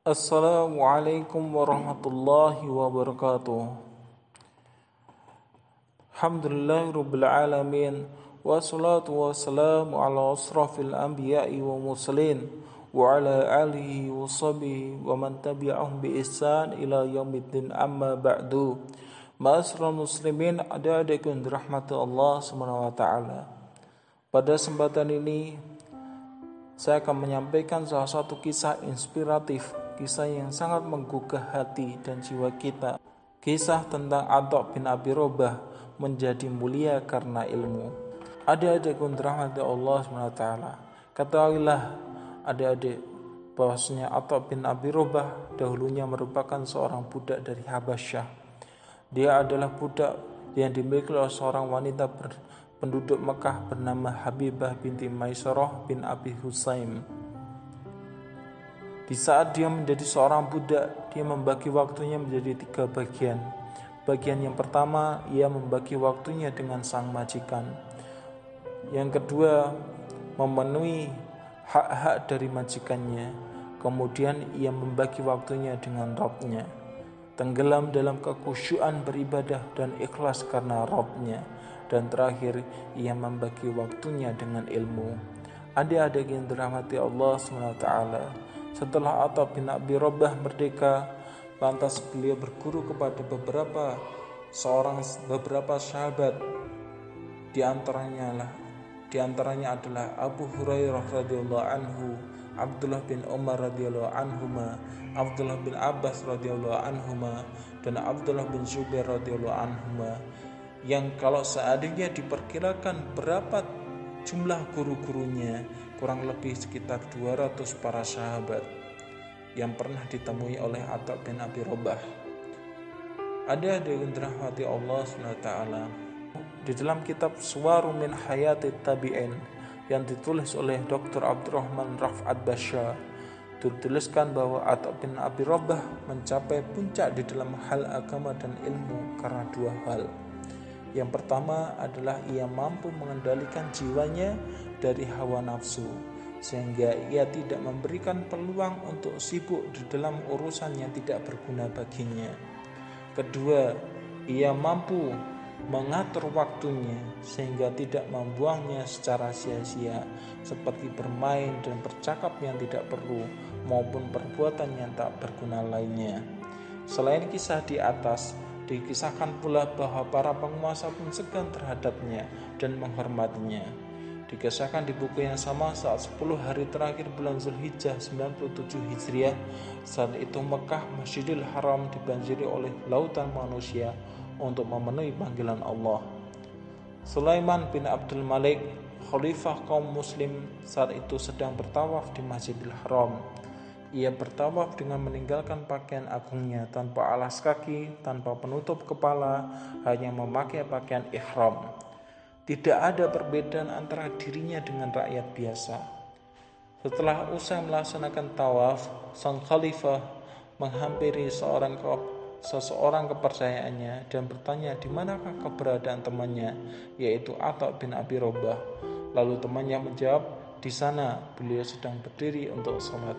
Assalamualaikum warahmatullahi wabarakatuh. Alhamdulillahirabbil alamin wassalatu wassalamu ala asrafil anbiya'i wa mursalin wa ala alihi wa sahbihi wa man tabi'ahum bi ihsan ila yaumiddin amma ba'du. Ma'asyiral muslimin, adik-adikku yang dirahmati Allah Subhanahu wa taala. Pada kesempatan ini saya akan menyampaikan salah satu kisah inspiratif, kisah yang sangat menggugah hati dan jiwa kita. Kisah tentang Atha bin Abi Robah menjadi mulia karena ilmu. Adik-adik yang dirahmati Allah SWT, ketahuilah adik-adik bahwasanya Atha bin Abi Robah dahulunya merupakan seorang budak dari Habasyah. Dia adalah budak yang dimiliki oleh seorang wanita penduduk Mekah bernama Habibah binti Maisarah bin Abi Husaim. Di saat dia menjadi seorang budak, dia membagi waktunya menjadi 3 bagian. Bagian yang pertama, ia membagi waktunya dengan sang majikan. Yang kedua, memenuhi hak-hak dari majikannya. Kemudian ia membagi waktunya dengan Rabbnya, tenggelam dalam kekhusyuan beribadah dan ikhlas karena Rabbnya. Dan terakhir, ia membagi waktunya dengan ilmu. Adik-adik yang dirahmati Allah SWT, setelah Atha bin Abi Robah merdeka, lantas beliau berguru kepada beberapa sahabat. Di antaranya adalah Abu Hurairah radhiyallahu anhu, Abdullah bin Umar radhiyallahu anhuma, Abdullah bin Abbas radhiyallahu anhuma, dan Abdullah bin Zubair radhiyallahu anhuma. Yang kalau seandainya diperkirakan berapa jumlah guru-gurunya, kurang lebih sekitar 200 para sahabat yang pernah ditemui oleh Atha bin Abi Robah. Adik-adik yang dirahmati Allah SWT, di dalam kitab Suwaru min Hayati Tabi'in yang ditulis oleh Dr. Abdurrahman Raf'at Basya, dituliskan bahwa Atha bin Abi Robah mencapai puncak di dalam hal agama dan ilmu karena 2 hal. Yang pertama adalah ia mampu mengendalikan jiwanya dari hawa nafsu, sehingga ia tidak memberikan peluang untuk sibuk di dalam urusan yang tidak berguna baginya. Kedua, ia mampu mengatur waktunya sehingga tidak membuangnya secara sia-sia, seperti bermain dan bercakap yang tidak perlu maupun perbuatan yang tak berguna lainnya. Selain kisah di atas, dikisahkan pula bahwa para penguasa pun segan terhadapnya dan menghormatinya. Dikisahkan di buku yang sama saat 10 hari terakhir bulan Zulhijjah 97 Hijriah, saat itu Mekah Masjidil Haram dibanjiri oleh lautan manusia untuk memenuhi panggilan Allah. Sulaiman bin Abdul Malik, khalifah kaum muslim, saat itu sedang bertawaf di Masjidil Haram. Ia bertawaf dengan meninggalkan pakaian agungnya tanpa alas kaki, tanpa penutup kepala, hanya memakai pakaian ihram. Tidak ada perbedaan antara dirinya dengan rakyat biasa. Setelah usai melaksanakan tawaf, sang khalifah menghampiri seseorang kepercayaannya dan bertanya di manakah keberadaan temannya, yaitu Atha bin Abi Robah. Lalu temannya menjawab, di sana beliau sedang berdiri untuk sholat.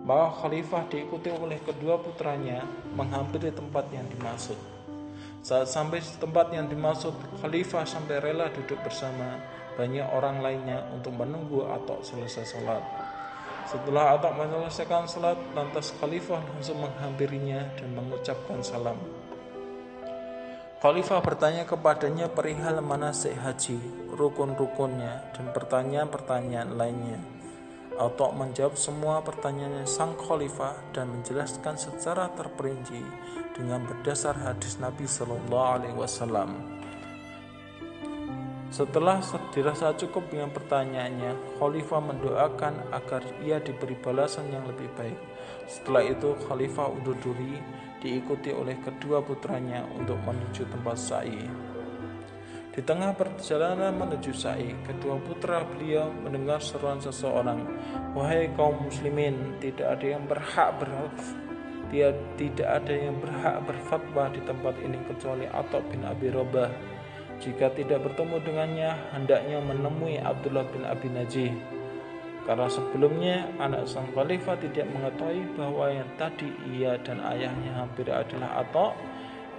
Maka khalifah diikuti oleh kedua putranya menghampiri tempat yang dimaksud. Saat sampai di tempat yang dimaksud, khalifah sampai rela duduk bersama banyak orang lainnya untuk menunggu Atha selesai sholat. Setelah Atha menyelesaikan sholat, lantas khalifah langsung menghampirinya dan mengucapkan salam. Khalifah bertanya kepadanya perihal manasik haji, rukun-rukunnya, dan pertanyaan-pertanyaan lainnya. Atha menjawab semua pertanyaannya sang khalifah dan menjelaskan secara terperinci dengan berdasar hadis Nabi SAW. Setelah dirasa cukup dengan pertanyaannya, khalifah mendoakan agar ia diberi balasan yang lebih baik. Setelah itu khalifah undur diri, diikuti oleh kedua putranya untuk menuju tempat sa'i. Di tengah perjalanan menuju sa'i, kedua putra beliau mendengar seruan seseorang, "Wahai kaum muslimin, tidak ada yang berhak berfatwa di tempat ini kecuali Atha bin Abi Robah. Jika tidak bertemu dengannya, hendaknya menemui Abdullah bin Abi Najih." Karena sebelumnya anak sang khalifah tidak mengetahui bahwa yang tadi ia dan ayahnya hampir adalah Atha.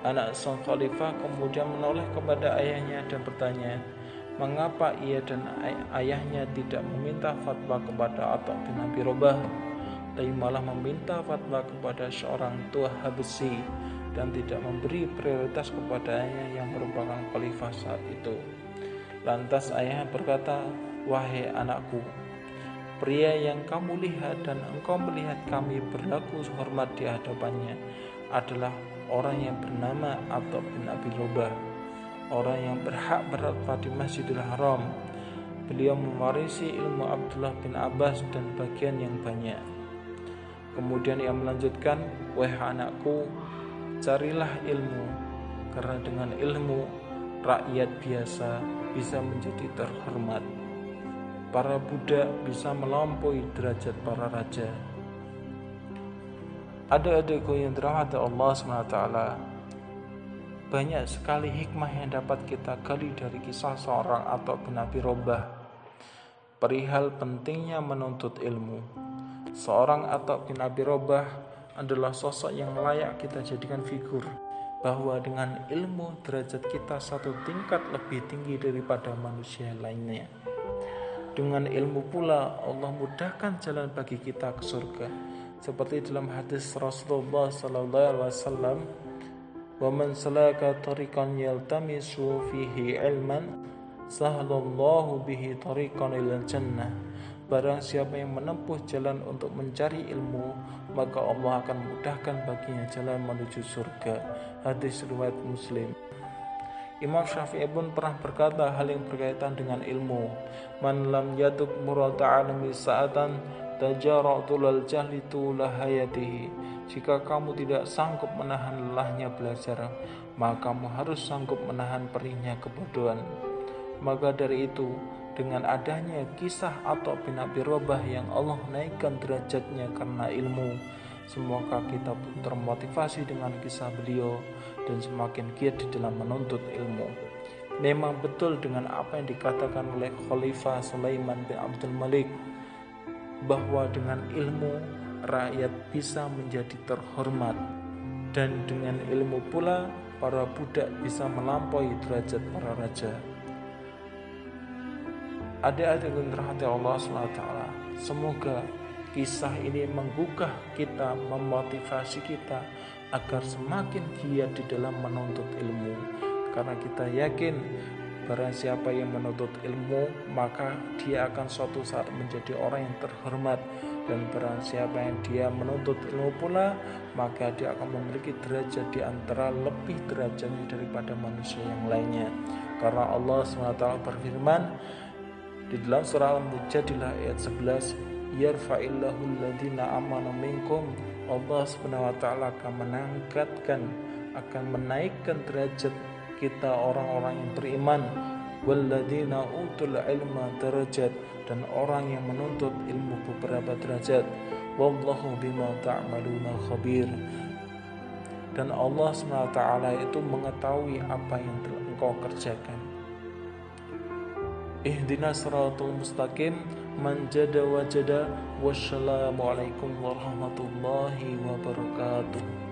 Anak sang khalifah kemudian menoleh kepada ayahnya dan bertanya, mengapa ia dan ayahnya tidak meminta fatwa kepada Atha bin Abi Rabah, tapi malah meminta fatwa kepada seorang tua Habsyi dan tidak memberi prioritas kepadanya yang merupakan khalifah saat itu. Lantas ayahnya berkata, wahai anakku, pria yang kamu lihat dan engkau melihat kami berlaku hormat di hadapannya adalah orang yang bernama Atha bin Abi Rabah, orang yang berhak berkhutbah di Masjidil Haram. Beliau mewarisi ilmu Abdullah bin Abbas dan bagian yang banyak. Kemudian ia melanjutkan, wahai anakku, carilah ilmu, karena dengan ilmu rakyat biasa bisa menjadi terhormat. Para budak bisa melampaui derajat para raja. Adik-adikku yang dirahmati Allah SWT, banyak sekali hikmah yang dapat kita gali dari kisah seorang Atha bin Abi Rabah perihal pentingnya menuntut ilmu. Seorang Atha bin Abi Rabah adalah sosok yang layak kita jadikan figur, bahwa dengan ilmu derajat kita satu tingkat lebih tinggi daripada manusia lainnya. Dengan ilmu pula Allah mudahkan jalan bagi kita ke surga, seperti dalam hadis Rasulullah SAW, wa man salaka tariqan yaltamisu fihi ilman sahhalallahu bihi tariqan ilal jannah. Barang siapa yang menempuh jalan untuk mencari ilmu, maka Allah akan mudahkan baginya jalan menuju surga. Hadis riwayat Muslim. Imam Syafi'i pun pernah berkata hal yang berkaitan dengan ilmu, man lam yaduk murata alami sa'atan tajara'tul jahli tula hayatihi. Jika kamu tidak sanggup menahan lelahnya belajar, maka kamu harus sanggup menahan perihnya kebodohan. Maka dari itu, dengan adanya kisah Atha bin Abi Rabah yang Allah naikkan derajatnya karena ilmu, semoga kita pun termotivasi dengan kisah beliau dan semakin giat di dalam menuntut ilmu. Memang betul dengan apa yang dikatakan oleh Khalifah Sulaiman bin Abdul Malik, bahwa dengan ilmu rakyat bisa menjadi terhormat, dan dengan ilmu pula para budak bisa melampaui derajat para raja. Adik-adik yang dirahmati Allah SWT, semoga kisah ini menggugah kita, memotivasi kita agar semakin giat di dalam menuntut ilmu. Karena kita yakin barang siapa yang menuntut ilmu, maka dia akan suatu saat menjadi orang yang terhormat. Dan barang siapa yang dia menuntut ilmu pula, maka dia akan memiliki derajat di antara lebih derajatnya daripada manusia yang lainnya. Karena Allah SWT berfirman di dalam surah Al-Mujadilah ayat 11, yarfa'illahu alladhina amanu minkum. Allah Subhanahu wa taala akan menaikkan derajat kita orang-orang yang beriman, walladzina utul ilma darajat, dan orang yang menuntut ilmu beberapa derajat, wallahu bima ta'maluna khabir. Dan Allah Subhanahu wa taala itu mengetahui apa yang telah engkau kerjakan. Ihdinas siratal mustaqim, man jada wajada. Wassalamualaikum warahmatullahi wabarakatuh.